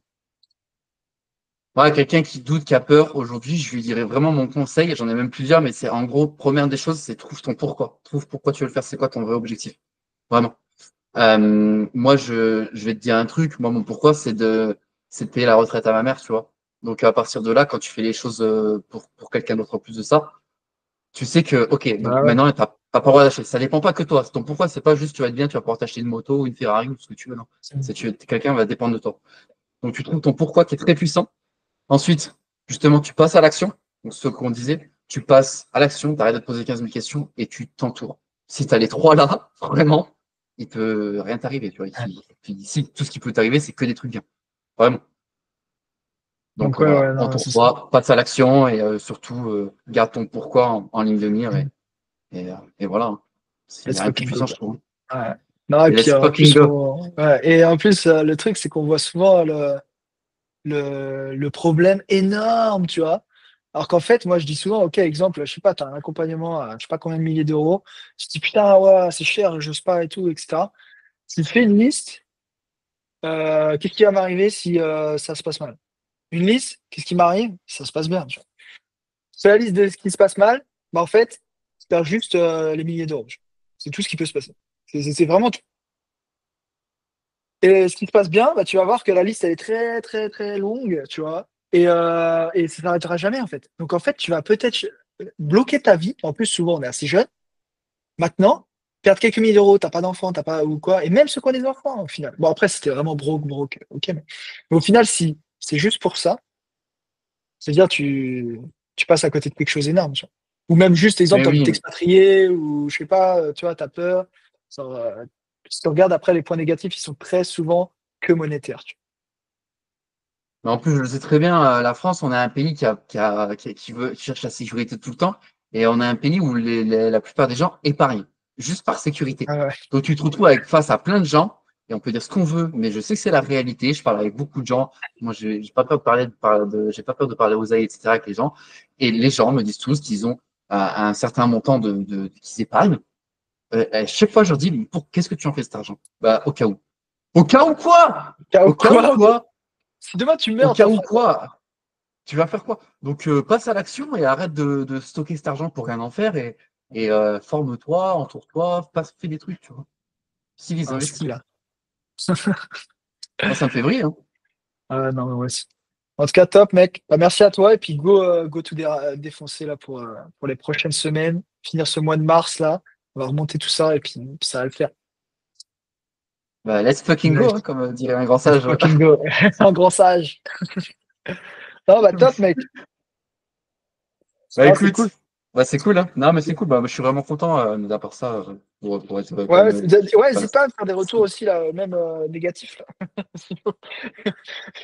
Ouais, quelqu'un qui doute, qui a peur, aujourd'hui, je lui dirais vraiment mon conseil, j'en ai même plusieurs, mais c'est en gros, première des choses, c'est trouve ton pourquoi. Trouve pourquoi tu veux le faire, c'est quoi ton vrai objectif. Vraiment. Moi, je vais te dire un truc. Moi, mon pourquoi, c'est de payer la retraite à ma mère, tu vois. Donc, à partir de là, quand tu fais les choses pour quelqu'un d'autre en plus de ça, tu sais que, ok, donc Bah ouais. maintenant, t'as pas le droit d'acheter. Ça dépend pas que toi. Ton pourquoi, c'est pas juste tu vas être bien, tu vas pouvoir t'acheter une moto, une Ferrari ou ce que tu veux, non. C'est quelqu'un va dépendre de toi. Donc, tu trouves ton pourquoi qui est très puissant. Ensuite, justement, tu passes à l'action. Donc, ce qu'on disait, tu passes à l'action, tu arrêtes de te poser 15 000 questions et tu t'entoures. Si tu as les trois là, vraiment, il peut rien t'arriver. Tu vois. Ouais. Ici, tout ce qui peut t'arriver, c'est que des trucs bien. Vraiment. Donc Donc, ouais, voilà, ouais, non, c'est ça. entoure-toi, passe à l'action et surtout, garde ton pourquoi en ligne de mire Mm. et voilà. Hein. Il n'y Let's a rien de plus fucking go, puissant, je quoi. trouve. Ouais. Non, et Et puis let's en fucking plus, go. ouais. Et en plus, le truc, c'est qu'on voit souvent le problème énorme, tu vois. Alors qu'en fait, moi, je dis souvent, OK, exemple, je sais pas, tu as un accompagnement à je sais pas combien de milliers d'euros. Tu te dis, putain, ouais, c'est cher, j'ose pas et tout, etc. Tu fais une liste, qu'est-ce qui va m'arriver si ça se passe mal? Une liste, qu'est-ce qui m'arrive si ça se passe bien, tu vois. Sur la liste de ce qui se passe mal, bah, en fait, tu perds juste les milliers d'euros. Tu vois. C'est tout ce qui peut se passer. C'est vraiment tout. Et ce qui se passe bien, bah, tu vas voir que la liste, elle est très, très, très longue, tu vois. Et ça s'arrêtera jamais, en fait. Donc, en fait, tu vas peut-être bloquer ta vie. En plus, souvent, on est assez jeune. Maintenant, perdre quelques milliers d'euros, t'as pas d'enfants, t'as pas, ou quoi. Et même ceux qui ont des enfants, au final. Bon, après, c'était vraiment broke, ok. Mais au final, si c'est juste pour ça, c'est-à-dire, tu passes à côté de quelque chose d'énorme, tu vois. Ou même juste, exemple, Mais t'as envie de oui, t'expatrier, ou je sais pas, tu vois, t'as peur. Genre, si tu regardes après les points négatifs, ils sont très souvent que monétaires, tu mais en plus, je le sais très bien, la France, on a un pays qui cherche la sécurité tout le temps, et on a un pays où la plupart des gens épargnent, juste par sécurité. vois. Ah ouais. Donc tu te retrouves face à plein de gens, et on peut dire ce qu'on veut, mais je sais que c'est la réalité. Je parle avec beaucoup de gens. Moi, j'ai pas peur de j'ai pas peur de parler aux aides, etc. avec les gens. Et les gens me disent tous qu'ils ont un certain montant qu'ils épargnent. À chaque fois, je leur dis, mais qu'est-ce que tu en fais cet argent? Bah, au cas où. Au cas où quoi? Au Au cas où quoi? quoi? Si demain tu Au meurs, cas t'en où feras quoi? quoi? Tu vas faire quoi? Donc, passe à l'action et arrête de stocker cet argent pour rien en faire et forme-toi, entoure-toi, fais des trucs, tu vois. Civis, Un investis. style, là. Moi, ça me fait vriller, hein. Ah non, mais ouais. En tout cas, top, mec. Bah, merci à toi. Et puis, go tout défoncer là pour les prochaines semaines. Finir ce mois de mars là. On va remonter tout ça et puis ça va le faire. Bah, let's fucking go, Nice. hein, comme dirait un grand Let's sage. fucking go. Un grand sage. Non, bah, top, mec. Bah, Non, c'est écoute, cool. Bah, c'est cool, hein. Non, mais c'est cool. Bah, je suis vraiment content, à part ça, pour être quand Ouais, même. ouais, Voilà. n'hésite pas à me faire des retours aussi, là, même négatifs. Là.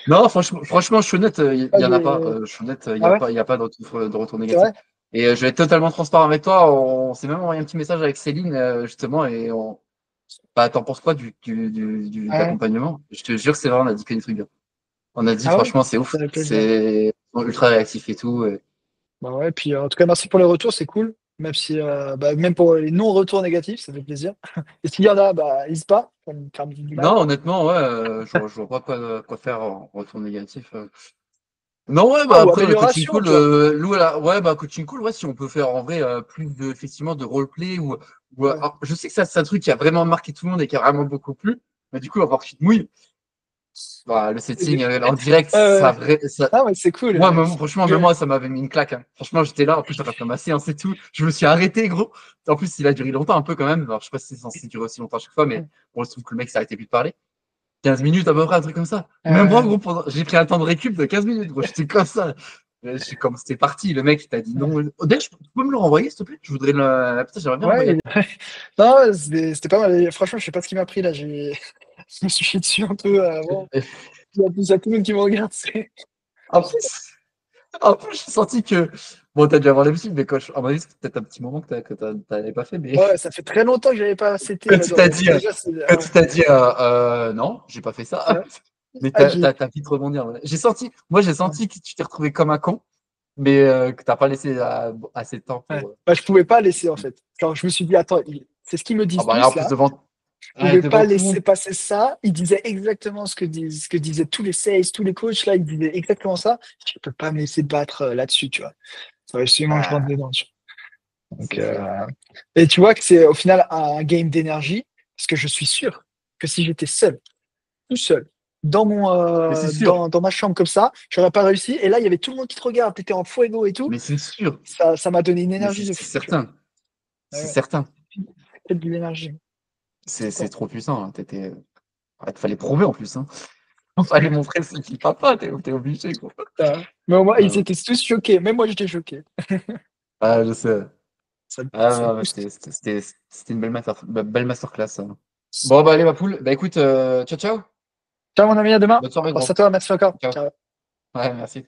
Non, franchement, je suis honnête, il Ah, y en a pas. Je suis honnête, ah ouais, il y a pas de retour c'est négatif. vrai? Et je vais être totalement transparent avec toi. On s'est même envoyé un petit message avec Céline, justement, et bah, t'en penses quoi de Ah ouais. l'accompagnement? Je te jure, c'est vrai, on a dit que des trucs bien. On a dit, Ah ouais? franchement, c'est ouf. Ça fait plaisir. C'est ils sont ultra réactif et tout. Bah ouais, puis en tout cas, merci pour les retours, c'est cool. Même si, bah, même pour les non-retours négatifs, ça fait plaisir. Et s'il y en a, bah, n'hésite pas, ça me fait du mal. Non, honnêtement, ouais, je vois pas quoi faire en retour négatif. Non, ouais, Ah, bah ou après le coaching amélioration, call, tu vois. ouais, bah coaching call, ouais, si on peut faire en vrai plus de effectivement de roleplay Ouais. alors, je sais que ça c'est un truc qui a vraiment marqué tout le monde et qui a vraiment beaucoup plu, mais du coup, avoir tu te mouilles, bah, le setting en direct, Ouais. ça, Ah ouais, c'est cool. moi, franchement, même Je- moi, ça m'avait mis une claque. Hein. Franchement, j'étais là, en plus, j'aurais fait ma séance et tout. Je me suis arrêté, gros. En plus, il a duré longtemps un peu quand même. Alors, je sais pas si c'est censé durer aussi longtemps à chaque fois, mais bon, je trouve que le mec s'est arrêté plus de parler. 15 minutes à peu près, un truc comme ça. Même moi, Euh, gros, j'ai pris un temps de récup de 15 minutes, gros. J'étais comme ça. Je suis comme c'était parti. Le mec, il t'a dit non. D'ailleurs, tu peux me le renvoyer, s'il te plaît? Je voudrais le. Putain, j'aimerais bien ouais, l'envoyer. non, ouais, c'était pas mal. Franchement, je sais pas ce qui m'a pris là. Je me suis chié dessus un peu avant. Il y a tout le monde qui me regarde. En plus, en plus, j'ai senti que. Bon, t'as dû avoir l'habitude, mais à mon avis, c'était peut-être un petit moment que t'avais pas fait, mais Ouais, ça fait très longtemps que j'avais pas cété quand tu t'as dit, déjà, quand tu t'as dit non, j'ai pas fait ça, ouais. mais Ah, t'as vite rebondir. Ouais. J'ai senti que tu t'es retrouvé comme un con, mais que t'as pas laissé assez de temps ouais. pour. Bah, je pouvais pas laisser en fait. Genre, je me suis dit, attends, c'est ce qu'ils me Ah disent bah là, en tous plus là. Je ouais, pouvais pas devant tout le laisser monde. passer ça. Ils disaient exactement ce que disaient tous les sales, tous les coachs là. Ils disaient exactement ça. Je peux pas me laisser battre là-dessus, tu vois. Ça va absolument que je rentre Ah, dedans. Tu vois. Donc, c'est clair. et tu vois que c'est au final un game d'énergie parce que je suis sûr que si j'étais seul, tout seul, Mais c'est sûr. dans ma chambre comme ça, j'aurais pas réussi. Et là, il y avait tout le monde qui te regarde. T'étais en fuego et tout. Mais c'est sûr. Ça m'a donné une Mais énergie de c'est fou, tu vois. certain. Ouais, C'est ouais. certain. C'est de l'énergie. C'est Ouais. trop puissant. Hein. Il fallait prouver en plus. Hein. Fallait montrer c'est qui papa. T'es obligé, quoi. Mais au moins, ils Ah, étaient tous choqués. Même moi, j'étais choqué. ah, je sais. Ah, Ça ouais, ouais, booste. c'était une belle masterclass. Hein. Bon, bah, allez, ma poule. Bah, écoute, ciao, ciao. Ciao, mon ami, à demain. Bonne soirée, Pense à gros. toi, merci encore. Ciao. Ciao. Ouais, merci.